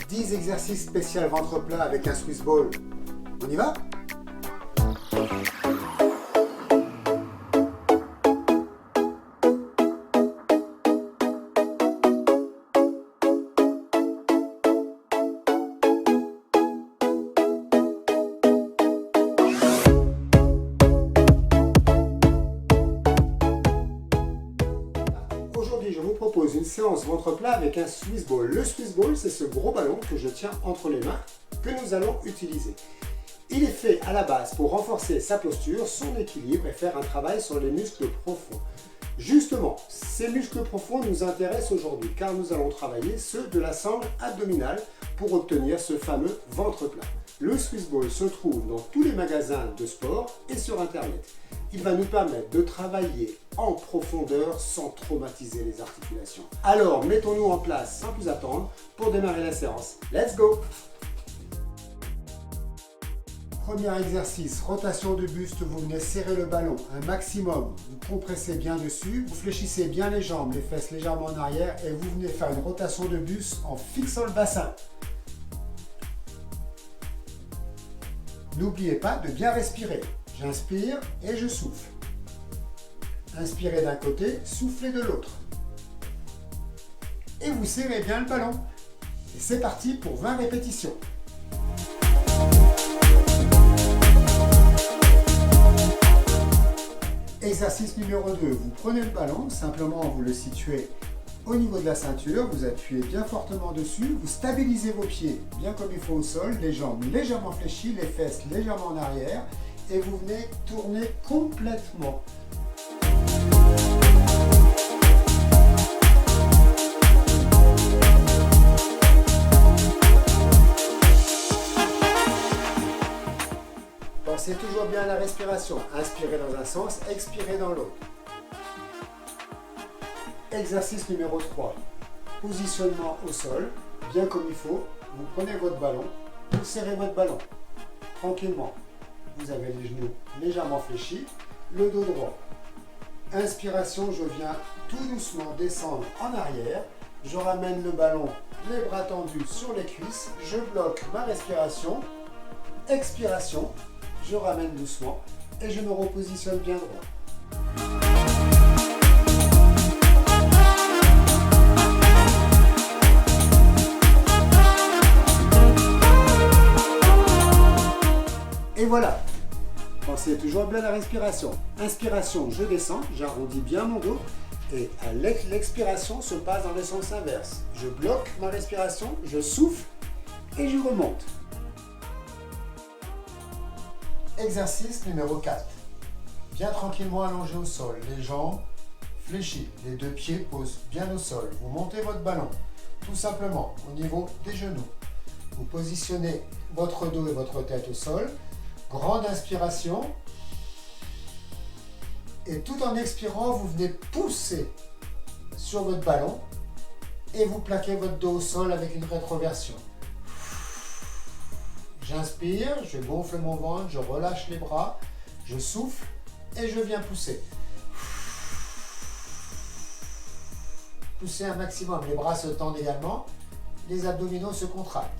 10 exercices spécial ventre plat avec un Swiss ball. On y va? Aujourd'hui, je vous propose une séance ventre plat avec un Swiss ball. Le Swiss ball, c'est ce gros ballon que je tiens entre les mains que nous allons utiliser. Il est fait à la base pour renforcer sa posture, son équilibre et faire un travail sur les muscles profonds. Justement, ces muscles profonds nous intéressent aujourd'hui car nous allons travailler ceux de la sangle abdominale pour obtenir ce fameux ventre plat. Le Swiss ball se trouve dans tous les magasins de sport et sur internet. Il va nous permettre de travailler en profondeur sans traumatiser les articulations. Alors mettons-nous en place sans plus attendre pour démarrer la séance. Let's go! Premier exercice, rotation de buste, vous venez serrer le ballon un maximum, vous compressez bien dessus, vous fléchissez bien les jambes, les fesses légèrement en arrière et vous venez faire une rotation de buste en fixant le bassin. N'oubliez pas de bien respirer. J'inspire et je souffle. Inspirez d'un côté, soufflez de l'autre. Et vous serrez bien le ballon. Et c'est parti pour 20 répétitions. Exercice numéro 2. Vous prenez le ballon, simplement vous le situez au niveau de la ceinture, vous appuyez bien fortement dessus, vous stabilisez vos pieds bien comme il faut au sol, les jambes légèrement fléchies, les fesses légèrement en arrière et vous venez tourner complètement. Pensez toujours bien à la respiration, inspirez dans un sens, expirez dans l'autre. Exercice numéro 3. Positionnement au sol, bien comme il faut. Vous prenez votre ballon, vous serrez votre ballon. Tranquillement. Vous avez les genoux légèrement fléchis, le dos droit. Inspiration, je viens tout doucement descendre en arrière. Je ramène le ballon, les bras tendus sur les cuisses. Je bloque ma respiration. Expiration, je ramène doucement et je me repositionne bien droit. Et voilà, pensez toujours bien à la respiration. Inspiration, je descends, j'arrondis bien mon dos et à l'expiration se passe dans le sens inverse. Je bloque ma respiration, je souffle et je remonte. Exercice numéro 4. Bien tranquillement allongé au sol, les jambes fléchies, les deux pieds posent bien au sol. Vous montez votre ballon, tout simplement au niveau des genoux. Vous positionnez votre dos et votre tête au sol. Grande inspiration. Et tout en expirant, vous venez pousser sur votre ballon et vous plaquez votre dos au sol avec une rétroversion. J'inspire, je gonfle mon ventre, je relâche les bras, je souffle et je viens pousser. Poussez un maximum, les bras se tendent également, les abdominaux se contractent.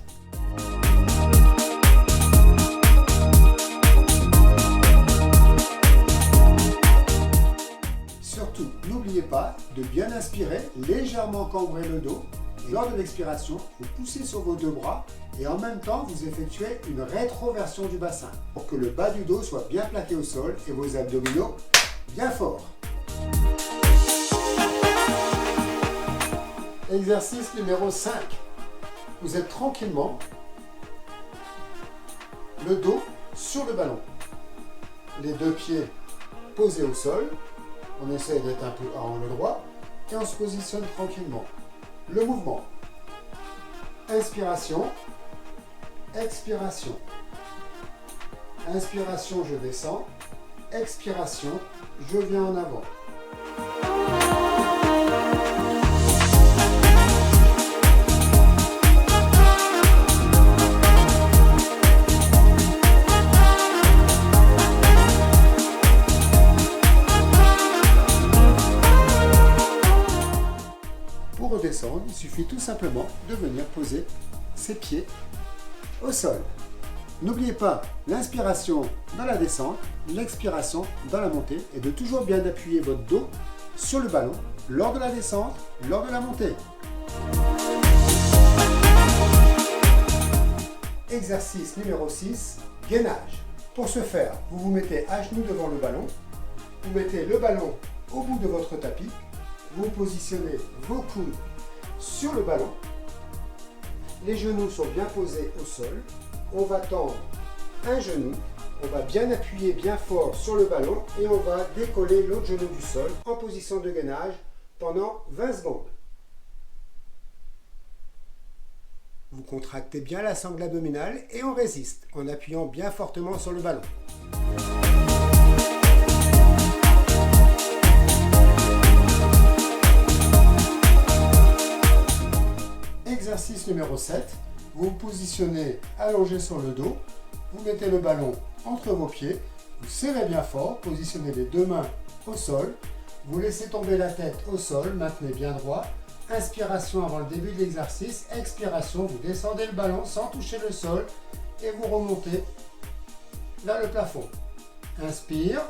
Surtout, n'oubliez pas de bien inspirer, légèrement cambrer le dos. Et lors de l'expiration, vous poussez sur vos deux bras et en même temps, vous effectuez une rétroversion du bassin pour que le bas du dos soit bien plaqué au sol et vos abdominaux bien forts. Exercice numéro 5. Vous êtes tranquillement, le dos sur le ballon, les deux pieds posés au sol. On essaie d'être un peu à angle droit et on se positionne tranquillement. Le mouvement. Inspiration, expiration. Inspiration, je descends. Expiration, je viens en avant. Pour redescendre, il suffit tout simplement de venir poser ses pieds au sol. N'oubliez pas l'inspiration dans la descente, l'expiration dans la montée et de toujours bien appuyer votre dos sur le ballon lors de la descente, lors de la montée. Exercice numéro 6, gainage. Pour ce faire, vous vous mettez à genoux devant le ballon, vous mettez le ballon au bout de votre tapis, vous positionnez vos coudes sur le ballon, les genoux sont bien posés au sol, on va tendre un genou, on va bien appuyer bien fort sur le ballon et on va décoller l'autre genou du sol en position de gainage pendant 20 secondes. Vous contractez bien la sangle abdominale et on résiste en appuyant bien fortement sur le ballon. Exercice numéro 7. Vous vous positionnez allongé sur le dos, vous mettez le ballon entre vos pieds, vous serrez bien fort, positionnez les deux mains au sol, vous laissez tomber la tête au sol, maintenez bien droit. Inspiration avant le début de l'exercice, expiration, vous descendez le ballon sans toucher le sol et vous remontez vers le plafond. Inspire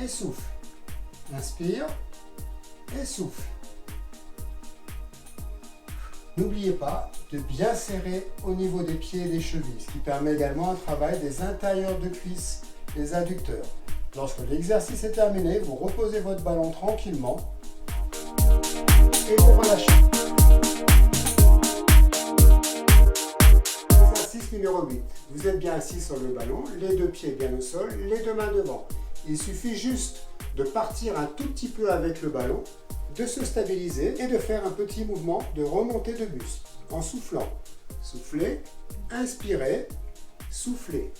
et souffle. Inspire et souffle. N'oubliez pas de bien serrer au niveau des pieds et des chevilles, ce qui permet également un travail des intérieurs de cuisses, des adducteurs. Lorsque l'exercice est terminé, vous reposez votre ballon tranquillement et vous relâchez. Exercice numéro 8. Vous êtes bien assis sur le ballon, les deux pieds bien au sol, les deux mains devant. Il suffit juste de partir un tout petit peu avec le ballon, de se stabiliser et de faire un petit mouvement de remontée de buste en soufflant. Soufflez, inspirez, soufflez.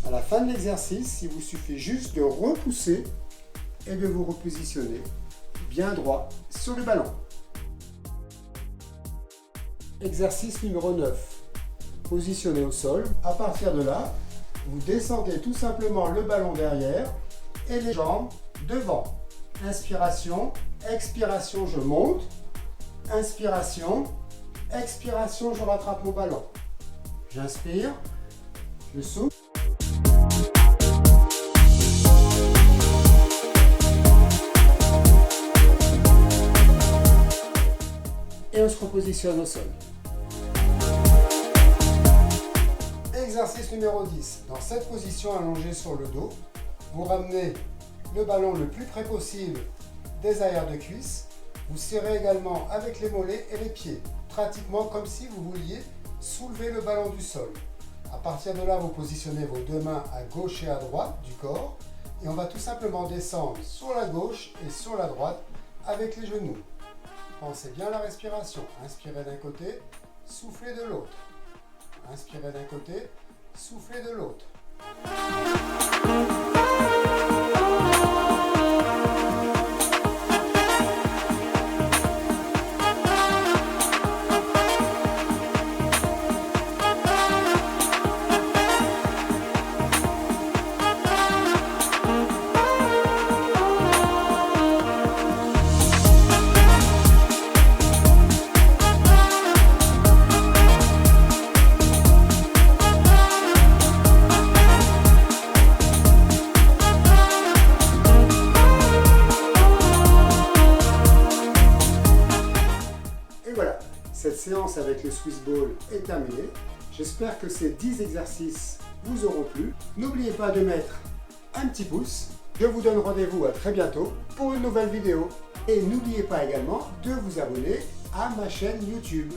À la fin de l'exercice, il vous suffit juste de repousser et de vous repositionner bien droit sur le ballon. Exercice numéro 9. Positionnez au sol. À partir de là, vous descendez tout simplement le ballon derrière et les jambes devant. Inspiration, expiration, je monte. Inspiration, expiration, je rattrape mon ballon. J'inspire, je souffle. Et on se repositionne au sol. Exercice numéro 10. Dans cette position allongée sur le dos, vous ramenez le ballon le plus près possible des arrières de cuisses. Vous serrez également avec les mollets et les pieds, pratiquement comme si vous vouliez soulever le ballon du sol. À partir de là, vous positionnez vos deux mains à gauche et à droite du corps et on va tout simplement descendre sur la gauche et sur la droite avec les genoux. Pensez bien à la respiration. Inspirez d'un côté, soufflez de l'autre. Inspirez d'un côté, soufflez de l'autre. Cette séance avec le Swiss Ball est terminée. J'espère que ces 10 exercices vous auront plu. N'oubliez pas de mettre un petit pouce. Je vous donne rendez-vous à très bientôt pour une nouvelle vidéo. Et n'oubliez pas également de vous abonner à ma chaîne YouTube.